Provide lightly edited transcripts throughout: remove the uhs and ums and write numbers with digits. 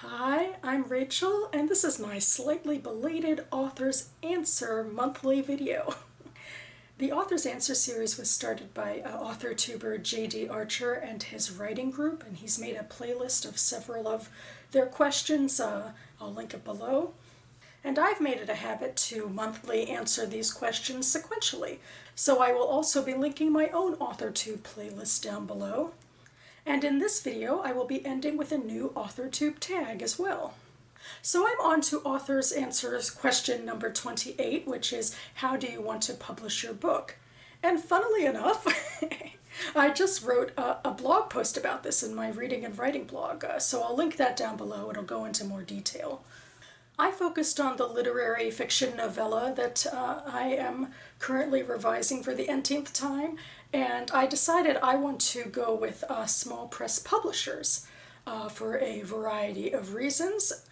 Hi, I'm Rachel, and this is my slightly belated Author's Answer monthly video. The Author's Answer series was started by author-tuber J.D. Archer and his writing group, and he's made a playlist of several of their questions. I'll link it below. And I've made it a habit to monthly answer these questions sequentially, so I will also be linking my own AuthorTube playlist down below. And in this video, I will be ending with a new AuthorTube tag as well. So I'm on to Author's Answers question number 28, which is, how do you want to publish your book? And funnily enough, I just wrote a blog post about this in my reading and writing blog, so I'll link that down below. It'll go into more detail. I focused on the literary fiction novella that I am currently revising for the nth time, and I decided I want to go with small press publishers for a variety of reasons.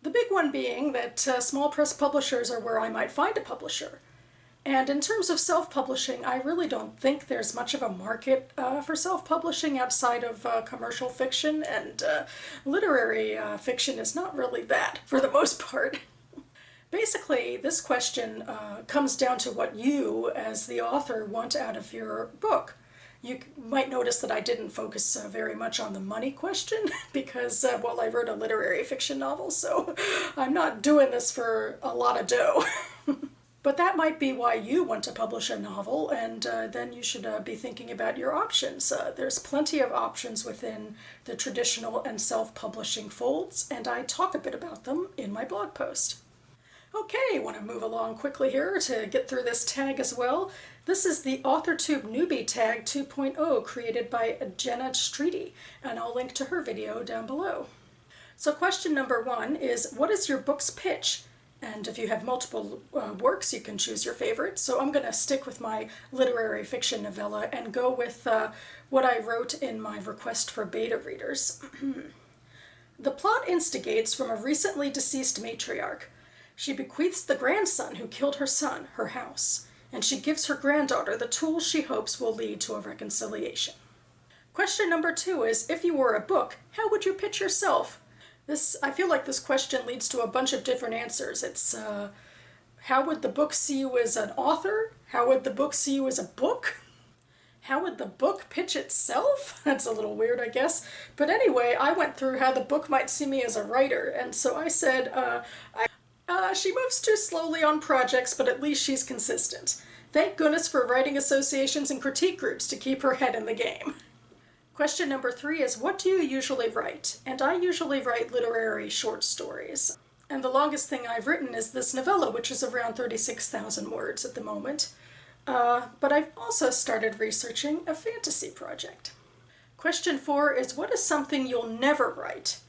The big one being that small press publishers are where I might find a publisher. And in terms of self-publishing, I really don't think there's much of a market for self-publishing outside of commercial fiction, and literary fiction is not really that, for the most part. Basically, this question comes down to what you, as the author, want out of your book. You might notice that I didn't focus very much on the money question because, well, I wrote a literary fiction novel, so I'm not doing this for a lot of dough. But that might be why you want to publish a novel, and then you should be thinking about your options. There's plenty of options within the traditional and self-publishing folds, and I talk a bit about them in my blog post. Okay, I want to move along quickly here to get through this tag as well. This is the AuthorTube Newbie Tag 2.0 created by Jenna Streety, and I'll link to her video down below. So question number 1 is, what is your book's pitch? And if you have multiple works, you can choose your favorite. So I'm going to stick with my literary fiction novella and go with what I wrote in my request for beta readers. The plot instigates from a recently deceased matriarch. She bequeaths the grandson who killed her son her house, and she gives her granddaughter the tools she hopes will lead to a reconciliation. Question number 2 is, if you were a book, how would you pitch yourself? I feel like this question leads to a bunch of different answers. It's, how would the book see you as an author? How would the book see you as a book? How would the book pitch itself? That's a little weird, I guess. But anyway, I went through how the book might see me as a writer, and so I said, she moves too slowly on projects, but at least she's consistent. Thank goodness for writing associations and critique groups to keep her head in the game. Question number 3 is, what do you usually write? And I usually write literary short stories. And the longest thing I've written is this novella, which is around 36,000 words at the moment. But I've also started researching a fantasy project. Question 4 is, what is something you'll never write?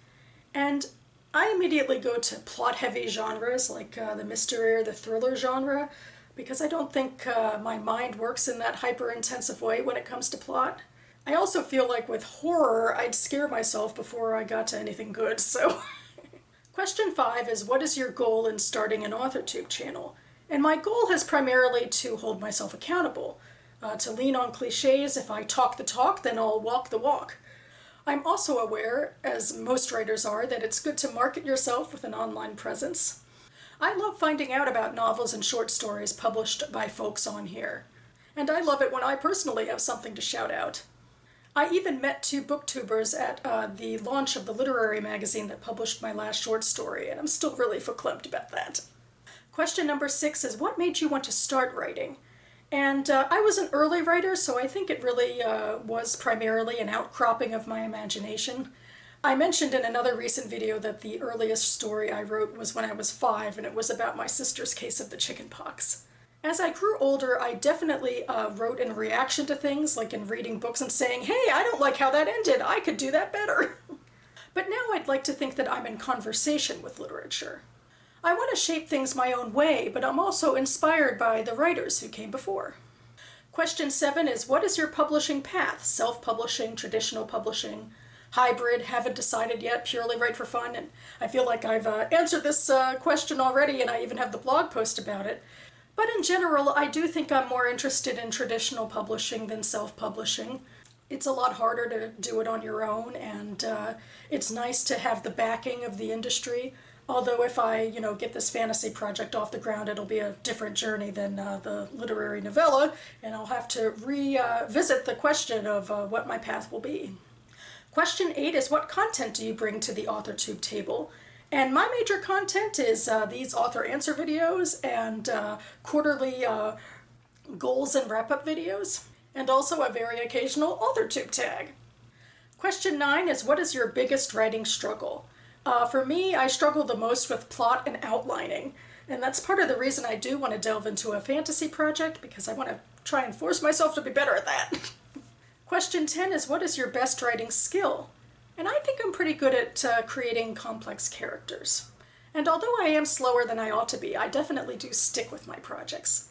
And I immediately go to plot-heavy genres like the mystery or the thriller genre, because I don't think my mind works in that hyper-intensive way when it comes to plot. I also feel like with horror, I'd scare myself before I got to anything good, so. Question 5 is, what is your goal in starting an AuthorTube channel? And my goal has primarily to hold myself accountable, to lean on cliches. If I talk the talk, then I'll walk the walk. I'm also aware, as most writers are, that it's good to market yourself with an online presence. I love finding out about novels and short stories published by folks on here. And I love it when I personally have something to shout out. I even met 2 booktubers at the launch of the literary magazine that published my last short story, and I'm still really verklempt about that. Question number 6 is, what made you want to start writing? And I was an early writer, so I think it really was primarily an outcropping of my imagination. I mentioned in another recent video that the earliest story I wrote was when I was 5, and it was about my sister's case of the chickenpox. As I grew older, I definitely wrote in reaction to things, like in reading books and saying, hey, I don't like how that ended, I could do that better. But now I'd like to think that I'm in conversation with literature. I want to shape things my own way, but I'm also inspired by the writers who came before. Question 7 is, what is your publishing path? Self-publishing, traditional publishing, hybrid, haven't decided yet, purely write for fun? And I feel like I've answered this question already, and I even have the blog post about it. But in general, I do think I'm more interested in traditional publishing than self-publishing. It's a lot harder to do it on your own, and it's nice to have the backing of the industry. Although if I, get this fantasy project off the ground, it'll be a different journey than the literary novella, and I'll have to revisit the question of what my path will be. Question 8 is, what content do you bring to the AuthorTube table? And my major content is these author answer videos and quarterly goals and wrap-up videos, and also a very occasional AuthorTube tag. Question 9 is, what is your biggest writing struggle? For me, I struggle the most with plot and outlining, and that's part of the reason I do want to delve into a fantasy project, because I want to try and force myself to be better at that. Question 10 is, what is your best writing skill? And I think I'm pretty good at creating complex characters. And although I am slower than I ought to be, I definitely do stick with my projects.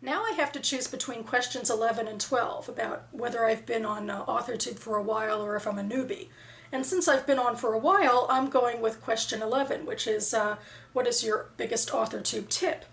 Now I have to choose between questions 11 and 12 about whether I've been on AuthorTube for a while or if I'm a newbie. And since I've been on for a while, I'm going with question 11, which is, what is your biggest AuthorTube tip?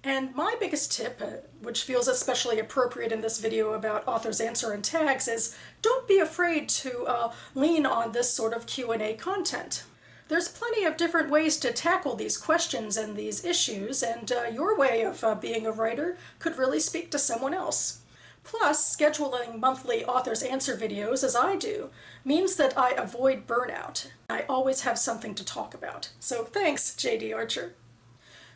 And my biggest tip, which feels especially appropriate in this video about authors answer and tags, is don't be afraid to lean on this sort of Q&A content. There's plenty of different ways to tackle these questions and these issues, and your way of being a writer could really speak to someone else. Plus, scheduling monthly authors answer videos, as I do, means that I avoid burnout. I always have something to talk about. So thanks, J.D. Archer.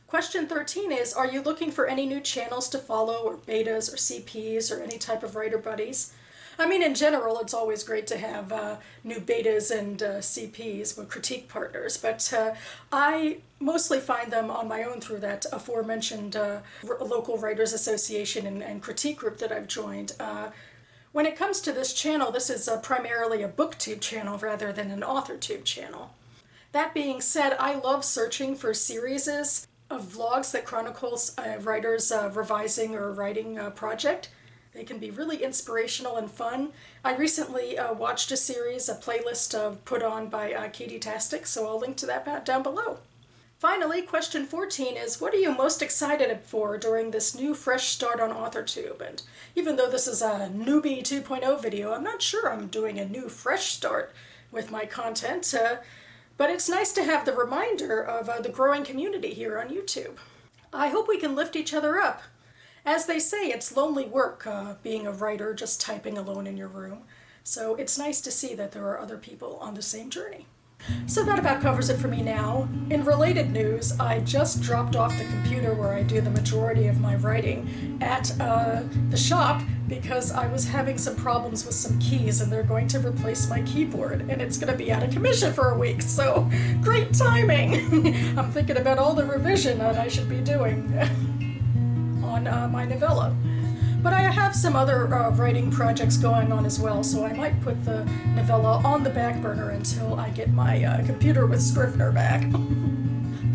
Question 13 is, are you looking for any new channels to follow, or betas, or CPs, or any type of writer buddies? I mean, in general, it's always great to have new betas and CPs, with critique partners, but I mostly find them on my own through that aforementioned local writers association and critique group that I've joined. When it comes to this channel, this is primarily a booktube channel rather than an authortube channel. That being said, I love searching for series of vlogs that chronicles a writer's revising or writing project. They can be really inspirational and fun. I recently watched a series, a playlist put on by Katie Tastic, so I'll link to that down below. Finally, question 14 is, what are you most excited for during this new fresh start on AuthorTube? And even though this is a newbie 2.0 video, I'm not sure I'm doing a new fresh start with my content, but it's nice to have the reminder of the growing community here on YouTube. I hope we can lift each other up. As they say, it's lonely work being a writer, just typing alone in your room. So it's nice to see that there are other people on the same journey. So that about covers it for me now. In related news, I just dropped off the computer where I do the majority of my writing at the shop because I was having some problems with some keys and they're going to replace my keyboard and it's going to be out of commission for a week, so great timing! I'm thinking about all the revision that I should be doing on my novella. But I have some other writing projects going on as well, so I might put the novella on the back burner until I get my computer with Scrivener back.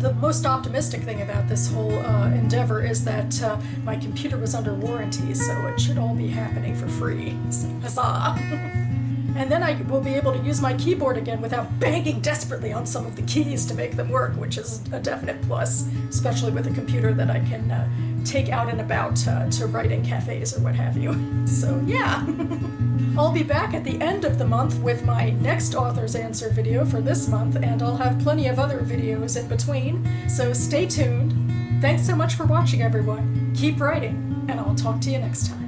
The most optimistic thing about this whole endeavor is that my computer was under warranty, so it should all be happening for free. So, huzzah! And then I will be able to use my keyboard again without banging desperately on some of the keys to make them work, which is a definite plus, especially with a computer that I can take out and about to write in cafes or what have you. So yeah, I'll be back at the end of the month with my next author's answer video for this month, and I'll have plenty of other videos in between, so stay tuned. Thanks so much for watching, everyone. Keep writing, and I'll talk to you next time.